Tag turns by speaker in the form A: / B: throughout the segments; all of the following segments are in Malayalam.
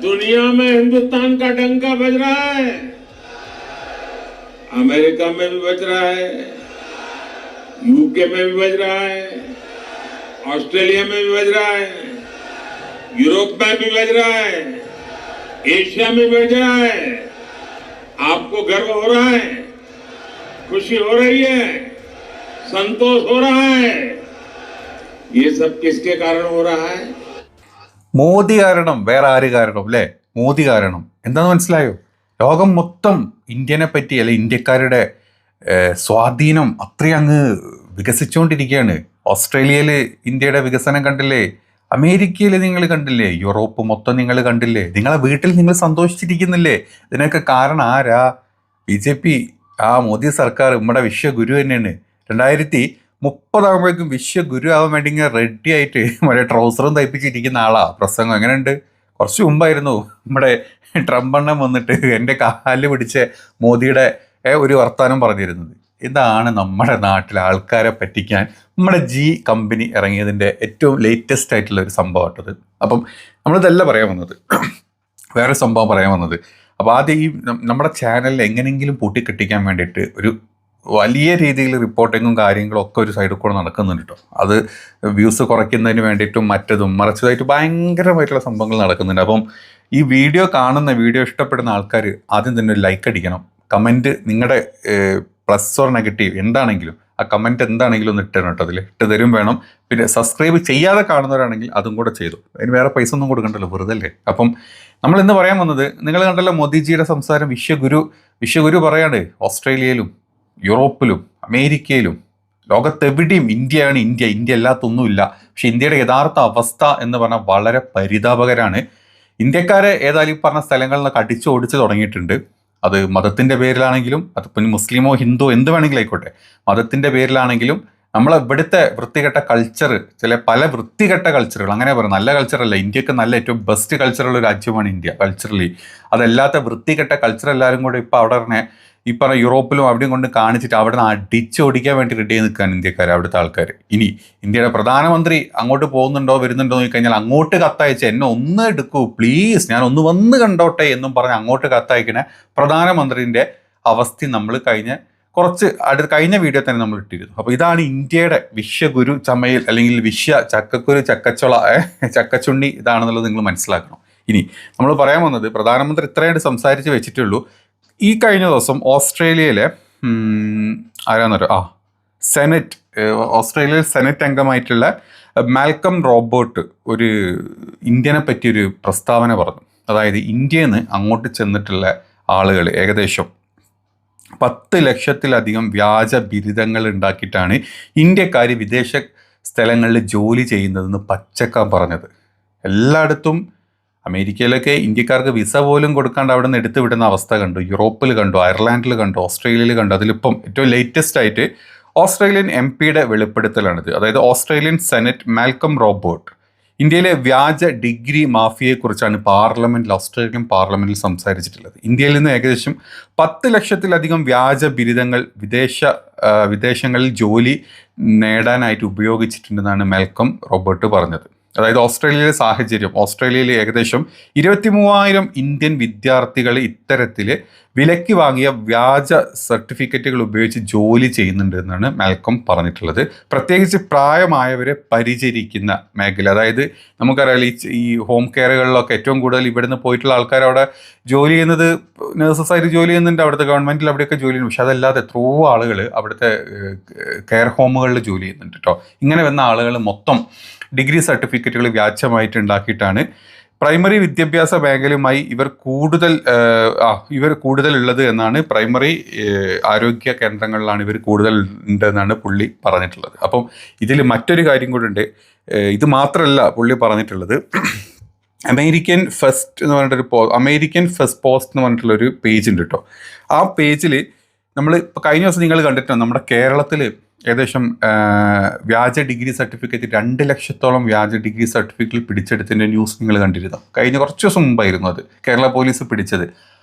A: दुनिया में हिंदुस्तान का डंका बज रहा है, अमेरिका में भी बज रहा है, यूके में भी बज रहा है, ऑस्ट्रेलिया में भी बज रहा है, यूरोप में भी बज रहा है, एशिया में बज रहा है। आपको गर्व हो रहा है, खुशी हो रही है, संतोष हो रहा है। ये सब किसके कारण हो रहा है?
B: മോദി കാരണം. വേറെ ആര് കാരണം അല്ലേ? മോദി കാരണം. എന്താന്ന് മനസ്സിലായോ? ലോകം മൊത്തം ഇന്ത്യനെ പറ്റി അല്ലെ ഇന്ത്യക്കാരുടെ സ്വാധീനം അത്രയും അങ്ങ് വികസിച്ചുകൊണ്ടിരിക്കുകയാണ്. ഓസ്ട്രേലിയയിൽ ഇന്ത്യയുടെ വികസനം കണ്ടില്ലേ? അമേരിക്കയിൽ നിങ്ങൾ കണ്ടില്ലേ? യൂറോപ്പ് മൊത്തം നിങ്ങൾ കണ്ടില്ലേ? നിങ്ങളെ വീട്ടിൽ നിങ്ങൾ സന്തോഷിച്ചിരിക്കുന്നില്ലേ? ഇതിനൊക്കെ കാരണം ആരാ? BJP. ആ മോദി സർക്കാർ നമ്മുടെ വിശ്വഗുരു തന്നെയാണ്. 2030 വിശ്വഗുരു ആവാൻ വേണ്ടി ഇങ്ങനെ റെഡി ആയിട്ട് മറ്റേ ട്രൗസറും തയ്പ്പിച്ചിരിക്കുന്ന ആളാ. പ്രസംഗം എങ്ങനെയുണ്ട്? കുറച്ച് മുമ്പായിരുന്നു നമ്മുടെ ട്രംപെണ്ണം വന്നിട്ട് എൻ്റെ കാലിൽ പിടിച്ച മോദിയുടെ ഒരു വർത്താനം പറഞ്ഞിരുന്നത്. ഇതാണ് നമ്മുടെ നാട്ടിലെ ആൾക്കാരെ പറ്റിക്കാൻ നമ്മുടെ കമ്പനി ഇറങ്ങിയതിൻ്റെ ഏറ്റവും ലേറ്റസ്റ്റ് ആയിട്ടുള്ള ഒരു സംഭവമായിട്ടത്. അപ്പം നമ്മളിതല്ല പറയാൻ വന്നത്, വേറെ സംഭവം പറയാൻ വന്നത്. അപ്പോൾ ആദ്യം ഈ നമ്മുടെ ചാനലിൽ എങ്ങനെയെങ്കിലും പൂട്ടിക്കെട്ടിക്കാൻ വേണ്ടിയിട്ട് ഒരു വലിയ രീതിയിൽ റിപ്പോർട്ടിങ്ങും കാര്യങ്ങളും ഒക്കെ ഒരു സൈഡിൽ കൂടെ നടക്കുന്നുണ്ട് കേട്ടോ. അത് വ്യൂസ് കുറയ്ക്കുന്നതിന് വേണ്ടിയിട്ടും മറ്റതും മറിച്ചതായിട്ട് ഭയങ്കരമായിട്ടുള്ള സംഭവങ്ങൾ നടക്കുന്നുണ്ട്. അപ്പം ഈ വീഡിയോ ഇഷ്ടപ്പെടുന്ന ആൾക്കാർ ആദ്യം തന്നെ ഒരു ലൈക്ക് അടിക്കണം. കമൻറ്റ് നിങ്ങളുടെ പ്ലസ് ഓർ നെഗറ്റീവ് എന്താണെങ്കിലും ആ കമൻറ്റ് എന്താണെങ്കിലും ഒന്ന് ഇട്ടണം കേട്ടോ. അതിൽ ഇട്ട് തരും വേണം. പിന്നെ സബ്സ്ക്രൈബ് ചെയ്യാതെ കാണുന്നവരാണെങ്കിൽ അതും കൂടെ ചെയ്തു. അതിന് വേറെ പൈസ ഒന്നും കൊടുക്കണ്ടല്ലോ, വെറുതെ അല്ലേ. അപ്പം നമ്മൾ ഇന്ന് പറയാൻ വന്നത്, നിങ്ങൾ കണ്ടല്ലോ മോദിജിയുടെ സംസാരം. വിശ്വഗുരു പറയാണ് ഓസ്ട്രേലിയയിലും യൂറോപ്പിലും അമേരിക്കയിലും ലോകത്തെവിടെയും ഇന്ത്യയാണ് ഇന്ത്യ അല്ലാത്തൊന്നുമില്ല. പക്ഷെ ഇന്ത്യയുടെ യഥാർത്ഥ അവസ്ഥ എന്ന് പറഞ്ഞാൽ വളരെ പരിതാപകരമാണ്. ഇന്ത്യക്കാരെ ഏതായാലും പറഞ്ഞ സ്ഥലങ്ങളിൽ നിന്നൊക്കെ അടിച്ചു ഓടിച്ച് തുടങ്ങിയിട്ടുണ്ട്. അത് മതത്തിൻ്റെ പേരിലാണെങ്കിലും, അതിപ്പം മുസ്ലിമോ ഹിന്ദുവോ എന്ത് വേണമെങ്കിലും ആയിക്കോട്ടെ, മതത്തിൻ്റെ പേരിലാണെങ്കിലും നമ്മളെ ഇവിടുത്തെ വൃത്തികെട്ട കൾച്ചർ, പല വൃത്തികെട്ട കൾച്ചറുകൾ, അങ്ങനെ പറയാം. നല്ല കൾച്ചറല്ല, ഇന്ത്യക്ക് നല്ല ഏറ്റവും ബെസ്റ്റ് കൾച്ചറുള്ള ഒരു രാജ്യമാണ് ഇന്ത്യ കൾച്ചറലി. അതല്ലാത്ത വൃത്തികെട്ട കൾച്ചർ എല്ലാവരും കൂടെ ഇപ്പോൾ അവിടെ തന്നെ ഈ പറഞ്ഞ യൂറോപ്പിലും അവിടെയും കൊണ്ട് കാണിച്ചിട്ട് അവിടെ നിന്ന് അടിച്ചോടിക്കാൻ വേണ്ടി റെഡി ആയി നിൽക്കാൻ ഇന്ത്യക്കാർ, അവിടുത്തെ ആൾക്കാർ. ഇനി ഇന്ത്യയുടെ പ്രധാനമന്ത്രി അങ്ങോട്ട് പോകുന്നുണ്ടോ വരുന്നുണ്ടോ എന്ന് കഴിഞ്ഞാൽ അങ്ങോട്ട് കത്തയച്ച് എന്നെ ഒന്ന് എടുക്കൂ പ്ലീസ്, ഞാൻ ഒന്ന് വന്ന് കണ്ടോട്ടെ എന്നും പറഞ്ഞ് അങ്ങോട്ട് കത്തയക്കുന്ന പ്രധാനമന്ത്രിൻ്റെ അവസ്ഥ നമ്മൾ കഴിഞ്ഞ വീഡിയോ തന്നെ നമ്മൾ ഇട്ടിരുന്നു. അപ്പോൾ ഇതാണ് ഇന്ത്യയുടെ വിശ്വഗുരു ചമയൽ, അല്ലെങ്കിൽ ചക്കച്ചുണ്ണി ഇതാണെന്നുള്ളത് നിങ്ങൾ മനസ്സിലാക്കണം. ഇനി നമ്മൾ പറയാൻ വന്നത്, പ്രധാനമന്ത്രി ഇത്രയായിട്ട് സംസാരിച്ച് വെച്ചിട്ടുള്ളൂ. ഈ കഴിഞ്ഞ ദിവസം ഓസ്ട്രേലിയയിലെ ഓസ്ട്രേലിയയിൽ സെനറ്റ് അംഗമായിട്ടുള്ള മാൽക്കം റോബർട്ട് ഒരു ഇന്ത്യനെ പറ്റിയൊരു പ്രസ്താവന പറഞ്ഞു. അതായത് ഇന്ത്യയിൽ നിന്ന് അങ്ങോട്ട് ചെന്നിട്ടുള്ള ആളുകൾ ഏകദേശം 10 ലക്ഷത്തിലധികം വ്യാജ ബിരുദങ്ങൾ ഉണ്ടാക്കിയിട്ടാണ് ഇന്ത്യക്കാർ വിദേശ സ്ഥലങ്ങളിൽ ജോലി ചെയ്യുന്നതെന്ന് പച്ചക്കാൻ പറഞ്ഞത്. എല്ലായിടത്തും അമേരിക്കയിലൊക്കെ ഇന്ത്യക്കാർക്ക് വിസ പോലും കൊടുക്കാണ്ട് അവിടെ നിന്ന് എടുത്തു വിടുന്ന അവസ്ഥ കണ്ടു. യൂറോപ്പിൽ കണ്ടു, അയർലാൻഡിൽ കണ്ടു, ഓസ്ട്രേലിയയിൽ കണ്ടു. അതിലിപ്പം ഏറ്റവും ലേറ്റസ്റ്റ് ആയിട്ട് ഓസ്ട്രേലിയൻ MP വെളിപ്പെടുത്തലാണിത്. അതായത് ഓസ്ട്രേലിയൻ സെനറ്റ് മാൽക്കം റോബർട്ട് ഇന്ത്യയിലെ വ്യാജ ഡിഗ്രി മാഫിയയെക്കുറിച്ചാണ് ഓസ്ട്രേലിയൻ പാർലമെന്റിൽ സംസാരിച്ചിട്ടുള്ളത്. ഇന്ത്യയിൽ നിന്ന് ഏകദേശം 10 ലക്ഷത്തിലധികം വ്യാജ ബിരുദങ്ങൾ വിദേശങ്ങളിൽ ജോലി നേടാനായിട്ട് ഉപയോഗിച്ചിട്ടുണ്ടെന്നാണ് മാൽക്കം റോബർട്ട് പറഞ്ഞത്. അതായത് ഓസ്ട്രേലിയയിലെ സാഹചര്യം, ഓസ്ട്രേലിയയിൽ ഏകദേശം 23,000 ഇന്ത്യൻ വിദ്യാർത്ഥികൾ ഇത്തരത്തിൽ വിലയ്ക്ക് വാങ്ങിയ വ്യാജ സർട്ടിഫിക്കറ്റുകൾ ഉപയോഗിച്ച് ജോലി ചെയ്യുന്നുണ്ട് എന്നാണ് മാൽക്കം പറഞ്ഞിട്ടുള്ളത്. പ്രത്യേകിച്ച് പ്രായമായവരെ പരിചരിക്കുന്ന മേഖല, അതായത് നമുക്കറിയാം ഈ ഹോം കെയറുകളിലൊക്കെ ഏറ്റവും കൂടുതൽ ഇവിടുന്ന് പോയിട്ടുള്ള ആൾക്കാർ അവിടെ ജോലി ചെയ്യുന്നത്, നഴ്സസായിട്ട് ജോലി ചെയ്യുന്നുണ്ട്, അവിടുത്തെ ഗവൺമെൻറ്റിൽ അവിടെയൊക്കെ ജോലി ചെയ്യുന്നു. പക്ഷെ അതല്ലാതെ എത്രയോ ആളുകൾ അവിടുത്തെ കെയർ ഹോമുകളിൽ ജോലി ചെയ്യുന്നുണ്ട് കേട്ടോ. ഇങ്ങനെ വന്ന ആളുകൾ മൊത്തം ഡിഗ്രി സർട്ടിഫിക്കറ്റുകൾ വ്യാജമായിട്ട് ഉണ്ടാക്കിയിട്ടാണ് പ്രൈമറി വിദ്യാഭ്യാസ മേഖലയുമായി ഇവർ കൂടുതൽ ഉള്ളത് എന്നാണ്. പ്രൈമറി ആരോഗ്യ കേന്ദ്രങ്ങളിലാണ് ഇവർ കൂടുതൽ ഉണ്ടെന്നാണ് പുള്ളി പറഞ്ഞിട്ടുള്ളത്. അപ്പം ഇതിൽ മറ്റൊരു കാര്യം കൂടെ ഉണ്ട്. ഇത് മാത്രമല്ല പുള്ളി പറഞ്ഞിട്ടുള്ളത്, അമേരിക്കൻ ഫസ്റ്റ് പോസ്റ്റ് എന്ന് പറഞ്ഞിട്ടുള്ളൊരു പേജ് ഉണ്ട് കേട്ടോ. ആ പേജിൽ നമ്മൾ ഇപ്പോൾ കഴിഞ്ഞ ദിവസം നിങ്ങൾ കണ്ടിട്ടുണ്ട്, നമ്മുടെ കേരളത്തിൽ ഏകദേശം വ്യാജ ഡിഗ്രി സർട്ടിഫിക്കറ്റ് 2 ലക്ഷത്തോളം വ്യാജ ഡിഗ്രി സർട്ടിഫിക്കറ്റ് പിടിച്ചെടുത്തതിൻ്റെ ന്യൂസ് നിങ്ങൾ കണ്ടിരുന്നു. കഴിഞ്ഞ കുറച്ച് ദിവസം മുമ്പായിരുന്നു അത് കേരള പോലീസ് പിടിച്ചത്.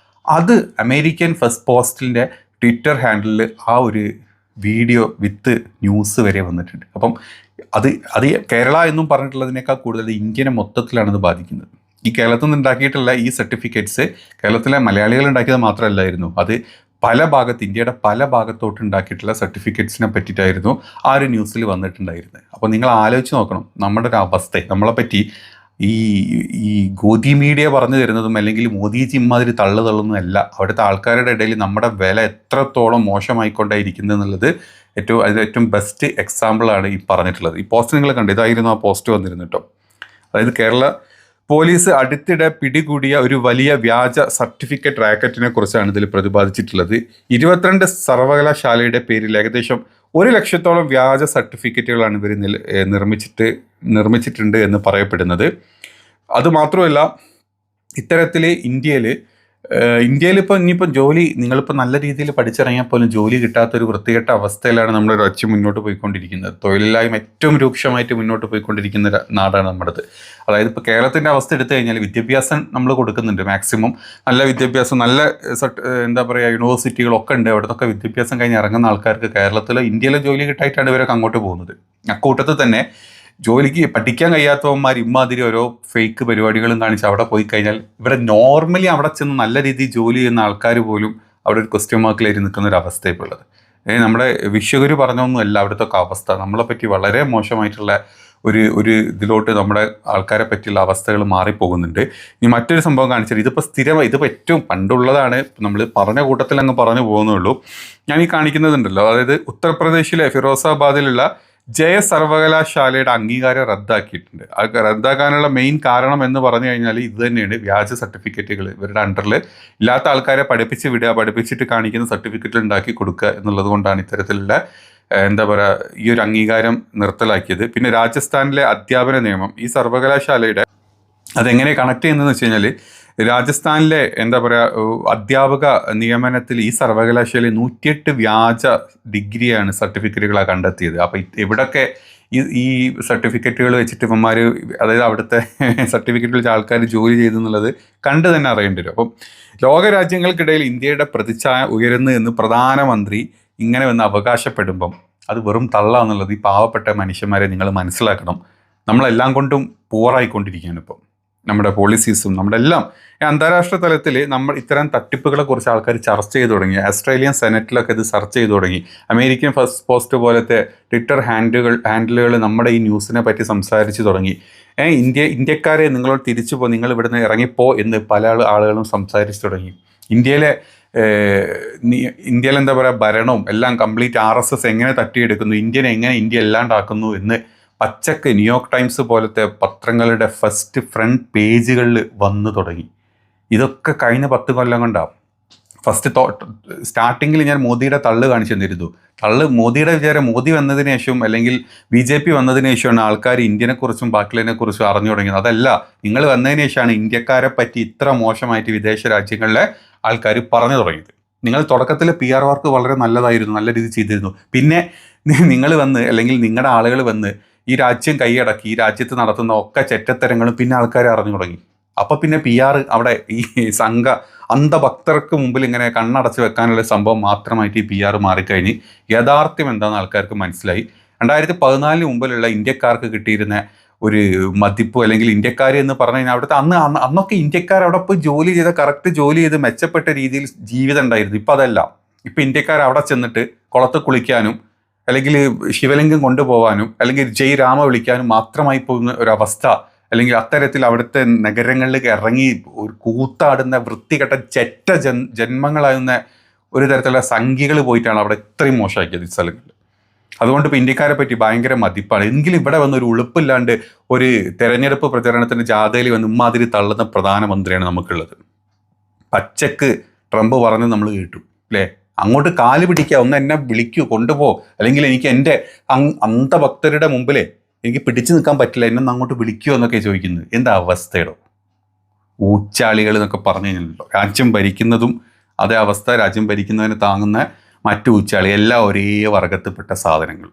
B: അത് അമേരിക്കൻ ഫസ്റ്റ് പോസ്റ്റിൻ്റെ ട്വിറ്റർ ഹാൻഡിലിൽ ആ ഒരു വീഡിയോ വിത്ത് ന്യൂസ് വരെ വന്നിട്ടുണ്ട്. അപ്പം അത് കേരള എന്നും പറഞ്ഞിട്ടുള്ളതിനേക്കാൾ കൂടുതൽ ഇന്ത്യനെ മൊത്തത്തിലാണത് ബാധിക്കുന്നത്. ഈ കേരളത്തിൽ നിന്ന് ഉണ്ടാക്കിയിട്ടുള്ള ഈ സർട്ടിഫിക്കറ്റ്സ് കേരളത്തിലെ മലയാളികൾ ഉണ്ടാക്കിയത് മാത്രമല്ലായിരുന്നു, അത് പല ഭാഗത്ത്, ഇന്ത്യയുടെ പല ഭാഗത്തോട്ട് ഉണ്ടാക്കിയിട്ടുള്ള സർട്ടിഫിക്കറ്റ്സിനെ പറ്റിയിട്ടായിരുന്നു ആ ഒരു ന്യൂസിൽ വന്നിട്ടുണ്ടായിരുന്നത്. അപ്പോൾ നിങ്ങൾ ആലോചിച്ച് നോക്കണം നമ്മുടെ ഒരു അവസ്ഥ, നമ്മളെപ്പറ്റി ഈ ഈ ഗോദി മീഡിയ പറഞ്ഞു തരുന്നതും അല്ലെങ്കിൽ മോദിജി ഇമാതിരി തള്ളുന്നതല്ല, അവിടുത്തെ ആൾക്കാരുടെ ഇടയിൽ നമ്മുടെ വില എത്രത്തോളം മോശമായിക്കൊണ്ടേയിരിക്കുന്നത് എന്നുള്ളത് ഏറ്റവും ബെസ്റ്റ് എക്സാമ്പിളാണ് ഈ പറഞ്ഞിട്ടുള്ളത്. ഈ പോസ്റ്റ് നിങ്ങൾ കണ്ടു, ഇതായിരുന്നു ആ പോസ്റ്റ് വന്നിരുന്നു കേട്ടോ. അതായത് കേരള പോലീസ് അടുത്തിടെ പിടികൂടിയ ഒരു വലിയ വ്യാജ സർട്ടിഫിക്കറ്റ് റാക്കറ്റിനെ കുറിച്ചാണ് ഇതിൽ പ്രതിപാദിച്ചിട്ടുള്ളത്. 22 സർവകലാശാലയുടെ പേരിൽ ഏകദേശം 1 ലക്ഷത്തോളം വ്യാജ സർട്ടിഫിക്കറ്റുകളാണ് ഇവർ നിർമ്മിച്ചിട്ടുണ്ട് എന്ന് പറയപ്പെടുന്നത്. അതുമാത്രമല്ല, ഇത്തരത്തിൽ ഇന്ത്യയിൽ ഇപ്പോൾ ഇനിയിപ്പോൾ ജോലി നിങ്ങളിപ്പോൾ നല്ല രീതിയിൽ പഠിച്ചിറങ്ങിയാൽ പോലും ജോലി കിട്ടാത്തൊരു വൃത്തികെട്ട അവസ്ഥയിലാണ് നമ്മൾ രാജ്യം മുന്നോട്ട് പോയിക്കൊണ്ടിരിക്കുന്നത്. തൊഴിലില്ലായ്മ ഏറ്റവും രൂക്ഷമായിട്ട് മുന്നോട്ട് പോയിക്കൊണ്ടിരിക്കുന്ന നാടാണ് നമ്മുടേത്. അതായത് ഇപ്പോൾ കേരളത്തിൻ്റെ അവസ്ഥ എടുത്തു കഴിഞ്ഞാൽ വിദ്യാഭ്യാസം നമ്മൾ കൊടുക്കുന്നുണ്ട്, മാക്സിമം നല്ല വിദ്യാഭ്യാസം, നല്ല എന്താ പറയുക യൂണിവേഴ്സിറ്റികളൊക്കെ ഉണ്ട്. അവിടുത്തെ വിദ്യാഭ്യാസം കഴിഞ്ഞ് ഇറങ്ങുന്ന ആൾക്കാർക്ക് കേരളത്തിലെ ഇന്ത്യയിലെ ജോലി കിട്ടായിട്ടാണ് ഇവരൊക്കെ അങ്ങോട്ട് പോകുന്നത്. അക്കൂട്ടത്തിൽ തന്നെ ജോലിക്ക് പഠിക്കാൻ കഴിയാത്തവന്മാർ ഇമാതിരി ഓരോ ഫേക്ക് പരിപാടികളും കാണിച്ച് അവിടെ പോയി കഴിഞ്ഞാൽ ഇവിടെ നോർമലി അവിടെ ചെന്ന് നല്ല രീതിയിൽ ജോലി ചെയ്യുന്ന ആൾക്കാർ പോലും അവിടെ ഒരു ക്വസ്റ്റ്യൻ മാർക്കിലായി നിൽക്കുന്ന ഒരു അവസ്ഥ ഇപ്പോൾ ഉള്ളത്. നമ്മുടെ വിശ്വഗുരു പറഞ്ഞൊന്നുമല്ല അവിടുത്തെ അവസ്ഥ. നമ്മളെ പറ്റി വളരെ മോശമായിട്ടുള്ള ഒരു ഇതിലോട്ട് നമ്മുടെ ആൾക്കാരെ പറ്റിയുള്ള അവസ്ഥകൾ മാറിപ്പോകുന്നുണ്ട്. ഇനി മറ്റൊരു സംഭവം കാണിച്ചാൽ ഇതിപ്പോൾ സ്ഥിരമായി, ഇതിപ്പോൾ ഏറ്റവും പണ്ടുള്ളതാണ്, നമ്മൾ പറഞ്ഞ കൂട്ടത്തിൽ അങ്ങ് പറഞ്ഞു പോകുന്നുള്ളൂ. ഞാൻ ഈ കാണിക്കുന്നതുണ്ടല്ലോ, അതായത് ഉത്തർപ്രദേശിലെ ഫിറോസാബാദിലുള്ള ജയ സർവകലാശാലയുടെ അംഗീകാരം റദ്ദാക്കിയിട്ടുണ്ട്. അത് റദ്ദാക്കാനുള്ള മെയിൻ കാരണം എന്ന് പറഞ്ഞു കഴിഞ്ഞാൽ ഇത് തന്നെയാണ്, വ്യാജ സർട്ടിഫിക്കറ്റുകൾ ഇവരുടെ അണ്ടറിൽ ഇല്ലാത്ത ആൾക്കാരെ പഠിപ്പിച്ച് വിടുക, പഠിപ്പിച്ചിട്ട് കാണിക്കുന്ന സർട്ടിഫിക്കറ്റ് ഉണ്ടാക്കി കൊടുക്കുക എന്നുള്ളത് കൊണ്ടാണ് ഇത്തരത്തിലുള്ള എന്താ പറയുക ഈ ഒരു അംഗീകാരം നിർത്തലാക്കിയത്. പിന്നെ രാജസ്ഥാനിലെ അധ്യാപന നിയമം ഈ സർവകലാശാലയുടെ അതെങ്ങനെ കണക്ട് ചെയ്യുന്നതെന്ന് വെച്ച് കഴിഞ്ഞാൽ രാജസ്ഥാനിലെ എന്താ പറയുക അധ്യാപക നിയമനത്തിൽ ഈ സർവകലാശാലയിൽ 108 വ്യാജ ഡിഗ്രിയാണ് സർട്ടിഫിക്കറ്റുകളാണ് കണ്ടെത്തിയത്. അപ്പോൾ ഇവിടൊക്കെ ഈ സർട്ടിഫിക്കറ്റുകൾ വെച്ചിട്ട് ഇവന്മാർ, അതായത് അവിടുത്തെ സർട്ടിഫിക്കറ്റ് വെച്ച ആൾക്കാർ ജോലി ചെയ്തെന്നുള്ളത് കണ്ടു തന്നെ അറിയേണ്ടി വരും. അപ്പം ലോകരാജ്യങ്ങൾക്കിടയിൽ ഇന്ത്യയുടെ പ്രതിച്ഛായ ഉയരുന്നു എന്ന് പ്രധാനമന്ത്രി ഇങ്ങനെ വന്ന് അവകാശപ്പെടുമ്പം അത് വെറും തള്ളാന്നുള്ളത് ഈ പാവപ്പെട്ട മനുഷ്യന്മാരെ നിങ്ങൾ മനസ്സിലാക്കണം. നമ്മളെല്ലാം കൊണ്ടും പൂറായിക്കൊണ്ടിരിക്കുകയാണ് ഇപ്പം, നമ്മുടെ പോളിസീസും നമ്മുടെ എല്ലാം. അന്താരാഷ്ട്ര തലത്തിൽ നമ്മൾ ഇത്തരം തട്ടിപ്പുകളെ കുറിച്ച് ആൾക്കാർ ചർച്ച ചെയ്തു തുടങ്ങി. ഓസ്ട്രേലിയൻ സെനറ്റിലൊക്കെ ഇത് ചർച്ച ചെയ്തു തുടങ്ങി. അമേരിക്കൻ ഫസ്റ്റ് പോസ്റ്റ് പോലത്തെ ട്വിറ്റർ ഹാൻഡിലുകൾ നമ്മുടെ ഈ ന്യൂസിനെ പറ്റി സംസാരിച്ച് തുടങ്ങി. ഇന്ത്യക്കാരെ നിങ്ങളോട് തിരിച്ചു പോ, നിങ്ങൾ ഇവിടുന്ന് ഇറങ്ങിപ്പോ എന്ന് പല ആളുകളും സംസാരിച്ച് തുടങ്ങി. ഇന്ത്യയിലെ എന്താ പറയുക ഭരണവും എല്ലാം കംപ്ലീറ്റ് RSS എങ്ങനെ തട്ടിയെടുക്കുന്നു, ഇന്ത്യ ഇല്ലാണ്ടാക്കുന്നു എന്ന് പച്ചക്ക് ന്യൂയോർക്ക് ടൈംസ് പോലത്തെ പത്രങ്ങളുടെ ഫ്രണ്ട് പേജുകളിൽ വന്നു തുടങ്ങി. ഇതൊക്കെ കഴിഞ്ഞ 10 കൊല്ലം കൊണ്ടാണ്. സ്റ്റാർട്ടിങ്ങിൽ ഞാൻ മോദിയുടെ തള്ള് കാണിച്ചു തന്നിരുന്നു. മോദിയുടെ വിചാരം മോദി വന്നതിന് ശേഷം അല്ലെങ്കിൽ BJP വന്നതിന് ശേഷമാണ് ആൾക്കാർ ഇന്ത്യനെക്കുറിച്ചും ബാക്കിയുള്ളതിനെക്കുറിച്ചും അറിഞ്ഞു തുടങ്ങിയത്. അതല്ല, നിങ്ങൾ വന്നതിന് ശേഷമാണ് ഇന്ത്യക്കാരെ പറ്റി ഇത്ര മോശമായിട്ട് വിദേശ രാജ്യങ്ങളിലെ ആൾക്കാർ പറഞ്ഞു തുടങ്ങിയത്. നിങ്ങൾ തുടക്കത്തിൽ PR വർക്ക് വളരെ നല്ലതായിരുന്നു, നല്ല രീതിയിൽ ചെയ്തിരുന്നു. പിന്നെ നിങ്ങൾ വന്ന് അല്ലെങ്കിൽ നിങ്ങളുടെ ആളുകൾ വന്ന് ഈ രാജ്യം കൈയടക്കി ഈ രാജ്യത്ത് നടത്തുന്ന ഒക്കെ ചെറ്റത്തരങ്ങളും പിന്നെ ആൾക്കാരെ അറിഞ്ഞു തുടങ്ങി. അപ്പം പിന്നെ PR അവിടെ ഈ അന്ധഭക്തർക്ക് മുമ്പിൽ ഇങ്ങനെ കണ്ണടച്ച് വെക്കാനുള്ള സംഭവം മാത്രമായിട്ട് ഈ PR മാറിക്കഴിഞ്ഞ് യാഥാർത്ഥ്യം എന്താണെന്ന് ആൾക്കാർക്ക് മനസ്സിലായി. 2014 മുമ്പിലുള്ള ഇന്ത്യക്കാർക്ക് കിട്ടിയിരുന്ന ഒരു മതിപ്പ് അല്ലെങ്കിൽ ഇന്ത്യക്കാർ എന്ന് പറഞ്ഞു കഴിഞ്ഞാൽ അവിടുത്തെ അന്നൊക്കെ ഇന്ത്യക്കാർ അവിടെ പോയി ജോലി ചെയ്ത് കറക്റ്റ് ജോലി ചെയ്ത് മെച്ചപ്പെട്ട രീതിയിൽ ജീവിതം ഉണ്ടായിരുന്നു. ഇപ്പം അതല്ല. ഇപ്പം ഇന്ത്യക്കാർ അവിടെ ചെന്നിട്ട് കുളത്ത് കുളിക്കാനും അല്ലെങ്കിൽ ശിവലിംഗം കൊണ്ടുപോകാനും അല്ലെങ്കിൽ ജയ് രാമ വിളിക്കാനും മാത്രമായി പോകുന്ന ഒരവസ്ഥ, അല്ലെങ്കിൽ അത്തരത്തിൽ അവിടുത്തെ നഗരങ്ങളിലേക്ക് ഇറങ്ങി ഒരു കൂത്താടുന്ന വൃത്തികെട്ട ജന്മങ്ങളാകുന്ന ഒരു തരത്തിലുള്ള സംഖ്യകൾ പോയിട്ടാണ് അവിടെ ഇത്രയും മോശമാക്കിയത് ഈ സ്ഥലങ്ങളിൽ. അതുകൊണ്ട് ഇപ്പോൾ ഇന്ത്യക്കാരെ പറ്റി ഭയങ്കര മതിപ്പാണ്. എങ്കിലും ഇവിടെ വന്ന് ഒരു ഉളുപ്പില്ലാണ്ട് ഒരു തെരഞ്ഞെടുപ്പ് പ്രചരണത്തിന് ജാഥയിൽ വന്ന് ഇമ്മാതിരി തള്ളുന്ന പ്രധാനമന്ത്രിയാണ് നമുക്കുള്ളത്. പച്ചക്ക് ട്രംപ് പറഞ്ഞ് നമ്മൾ കേട്ടു അല്ലേ, അങ്ങോട്ട് കാല് പിടിക്കുക, ഒന്ന് എന്നെ വിളിക്കൂ, കൊണ്ടുപോ, അല്ലെങ്കിൽ എനിക്ക് എൻ്റെ അന്ധഭക്തരുടെ മുമ്പിലേ എനിക്ക് പിടിച്ചു നിൽക്കാൻ പറ്റില്ല, എന്നെ അങ്ങോട്ട് വിളിക്കുമോ എന്നൊക്കെ ചോദിക്കുന്നത്. എന്താ അവസ്ഥയുടെ ഊച്ചാളികൾ എന്നൊക്കെ പറഞ്ഞു കഴിഞ്ഞല്ലോ. രാജ്യം ഭരിക്കുന്നതും അതേ അവസ്ഥ, രാജ്യം ഭരിക്കുന്നതിന് താങ്ങുന്ന മറ്റു ഊച്ചാളി എല്ലാം ഒരേ വർഗത്തിൽപ്പെട്ട സാധനങ്ങൾ.